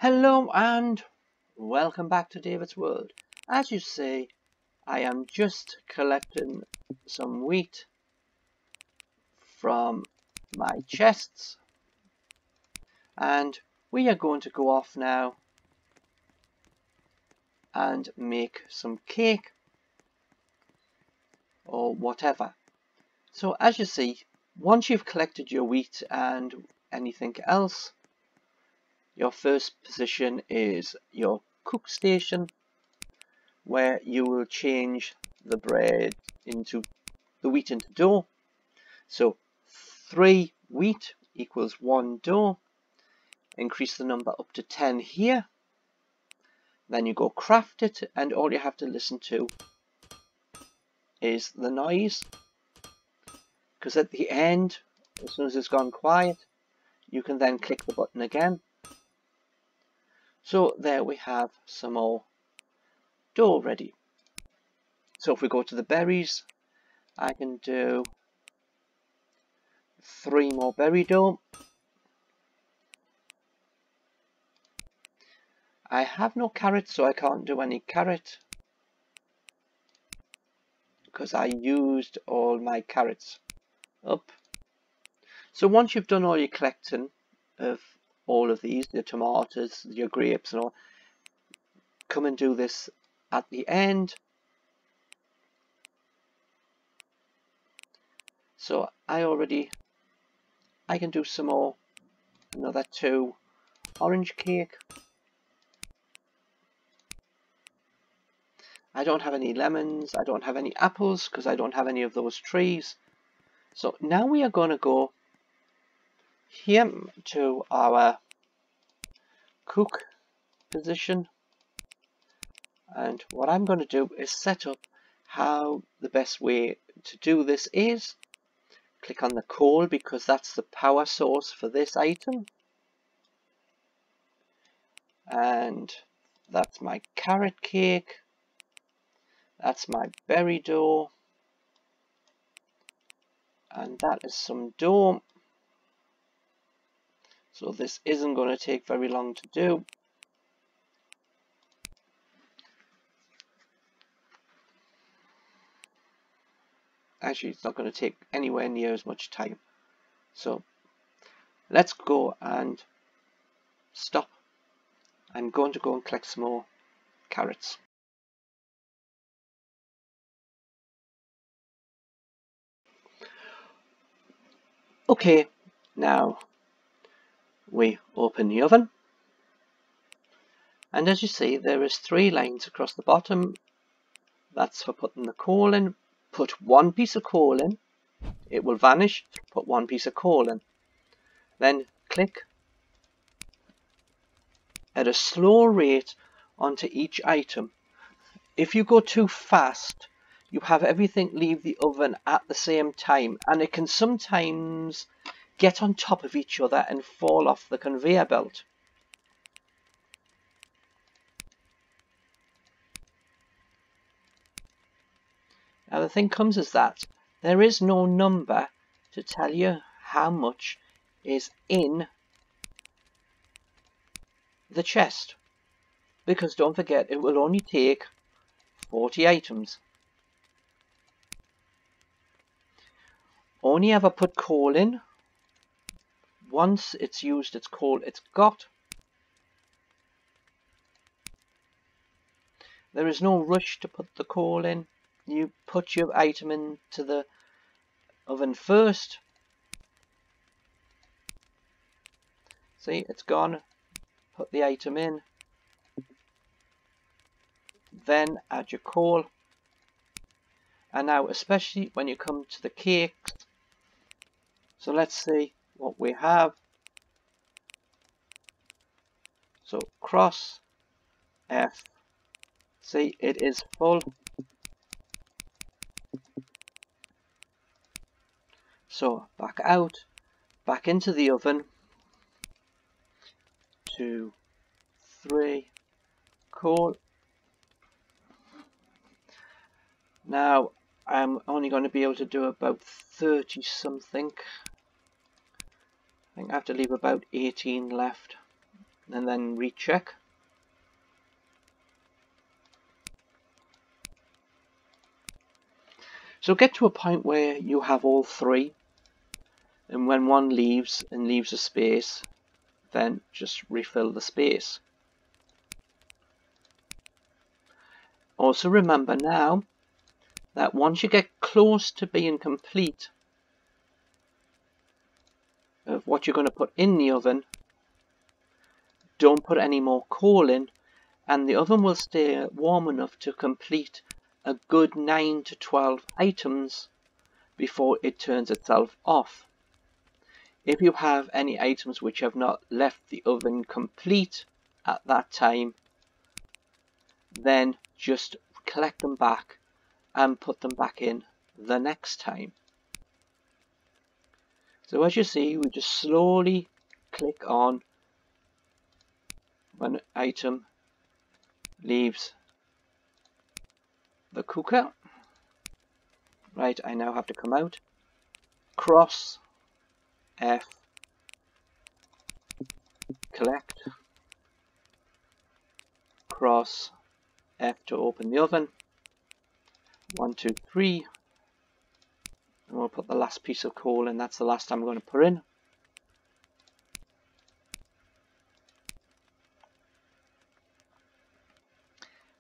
Hello and welcome back to David's World. As you see, I am just collecting some wheat from my chests, and we are going to go off now and make some cake or whatever. So as you see, once you've collected your wheat and anything else, your first position is your cook station, where you will change the bread into the wheat into dough. So 3 wheat equals 1 dough. Increase the number up to 10 here. Then you go craft it, and all you have to listen to is the noise, because at the end, as soon as it's gone quiet, you can then click the button again. So there we have some more dough ready. So if we go to the berries, I can do 3 more berry dough. I have no carrots, so I can't do any carrot because I used all my carrots up. So once you've done all your collecting of all of these, your tomatoes, your grapes and all, come and do this at the end. So I can do some more, another 2 orange cake. I don't have any lemons, I don't have any apples because I don't have any of those trees. So now we are going to go here to our cook position, and what I'm going to do is set up how the best way to do this is. Click on the coal because that's the power source for this item, and that's my carrot cake, that's my berry dough, and that is some dough. So this isn't going to take very long to do. Actually, it's not going to take anywhere near as much time. So let's go and stop. I'm going to go and collect some more carrots. Okay, now we open the oven, and as you see, there is 3 lines across the bottom. That's for putting the coal in. Put 1 piece of coal in, it will vanish. Put 1 piece of coal in, then click at a slow rate onto each item. If you go too fast, you have everything leave the oven at the same time, and it can sometimes get on top of each other and fall off the conveyor belt. Now the thing comes is that there is no number to tell you how much is in the chest, because don't forget, it will only take 40 items. Only ever put coal in once it's used its coal it's got. There is no rush to put the coal in. You put your item into the oven first. See, it's gone. Put the item in. Then add your coal. And now, especially when you come to the cakes, so let's see what we have. So cross F. See, it is full. So back out, back into the oven. 2, 3, coal. Now I'm only going to be able to do about 30 something. I think I have to leave about 18 left. and then recheck. So get to a point where you have all three, and when one leaves and leaves a space, then just refill the space. Also remember now that once you get close to being complete of what you're going to put in the oven, don't put any more coal in, and the oven will stay warm enough to complete a good 9 to 12 items before it turns itself off. If you have any items which have not left the oven complete at that time, then just collect them back and put them back in the next time. So as you see, we just slowly click on when an item leaves the cooker. Right, I now have to come out, cross F, collect, cross F to open the oven, 1, 2, 3, and we'll put the last piece of coal in. That's the last I'm going to put in.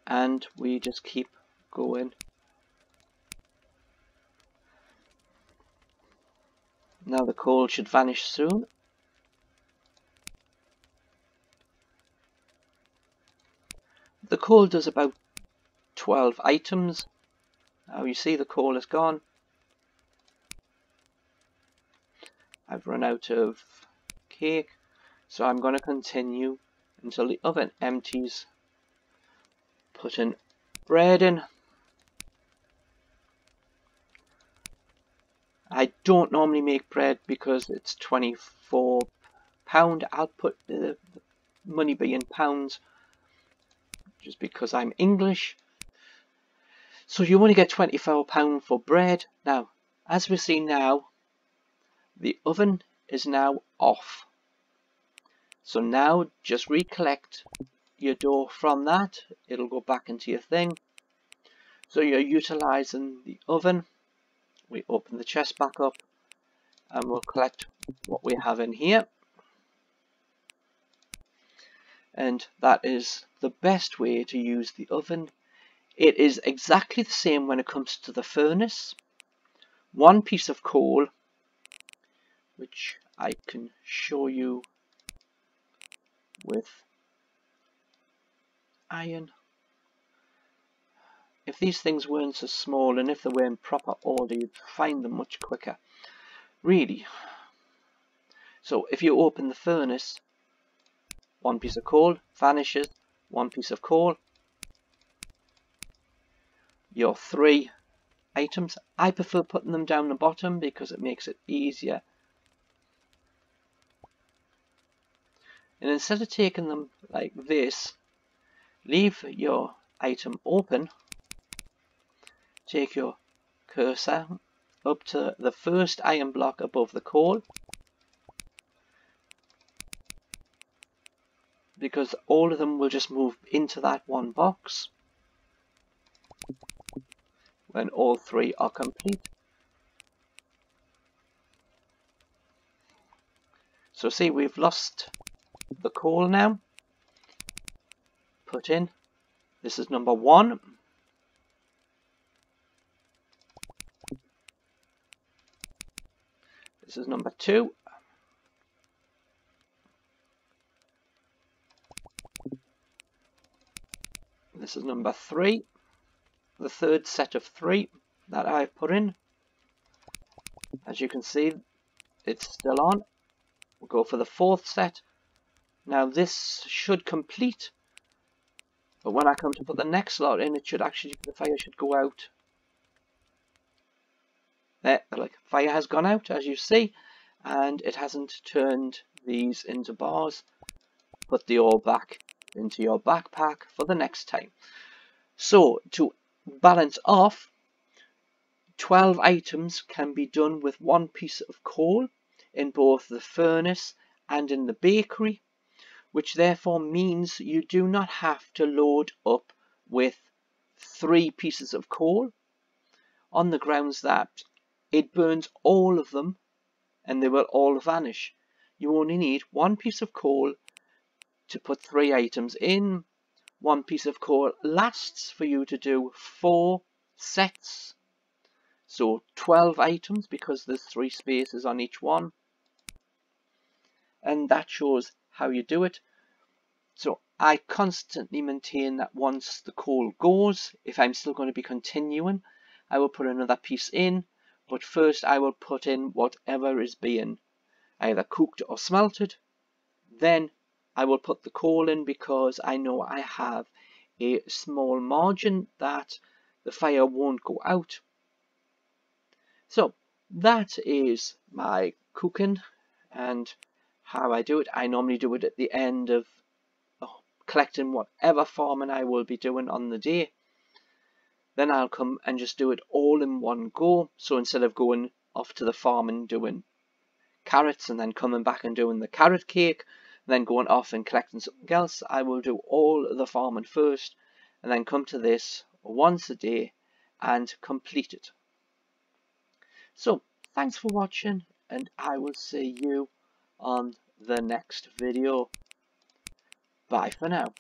And we just keep going. Now the coal should vanish soon. The coal does about 12 items. Now you see the coal is gone. I've run out of cake, so I'm going to continue until the oven empties. Putting bread in. I don't normally make bread because it's £24. I'll put the money be in pounds just because I'm English. So you only get £24 for bread. Now, as we see now, the oven is now off. So now just recollect your dough from that. It'll go back into your thing. So you're utilizing the oven. We open the chest back up and we'll collect what we have in here. And that is the best way to use the oven. It is exactly the same when it comes to the furnace. One piece of coal, which I can show you with iron. If these things weren't so small and if they were in proper order, you'd find them much quicker, really. So if you open the furnace, one piece of coal vanishes, one piece of coal, your 3 items. I prefer putting them down the bottom because it makes it easier. And instead of taking them like this, leave your item open, take your cursor up to the first iron block above the coal, because all of them will just move into that one box when all 3 are complete. So see, we've lost the coal now. Put in, this is number 1. This is number 2. This is number 3. The third set of 3 that I've put in. As you can see, it's still on. We'll go for the 4th set. Now this should complete, but when I come to put the next lot in, it should actually, the fire should go out. There, like, fire has gone out, as you see, and it hasn't turned these into bars. Put the ore back into your backpack for the next time. So to balance off, 12 items can be done with 1 piece of coal in both the furnace and in the bakery. which therefore means you do not have to load up with 3 pieces of coal, on the grounds that it burns all of them and they will all vanish. You only need 1 piece of coal to put 3 items in. 1 piece of coal lasts for you to do 4 sets, so 12 items because there's 3 spaces on each one, and that shows how you do it. So I constantly maintain that once the coal goes, if I'm still going to be continuing, I will put another piece in, but first I will put in whatever is being either cooked or smelted. Then I will put the coal in because I know I have a small margin that the fire won't go out. So that is my cooking and how I do it. I normally do it at the end of collecting whatever farming I will be doing on the day. Then I'll come and just do it all in one go. So instead of going off to the farm and doing carrots and then coming back and doing the carrot cake, then going off and collecting something else, I will do all the farming first and then come to this once a day and complete it. So thanks for watching, and I will see you on the next video. Bye for now.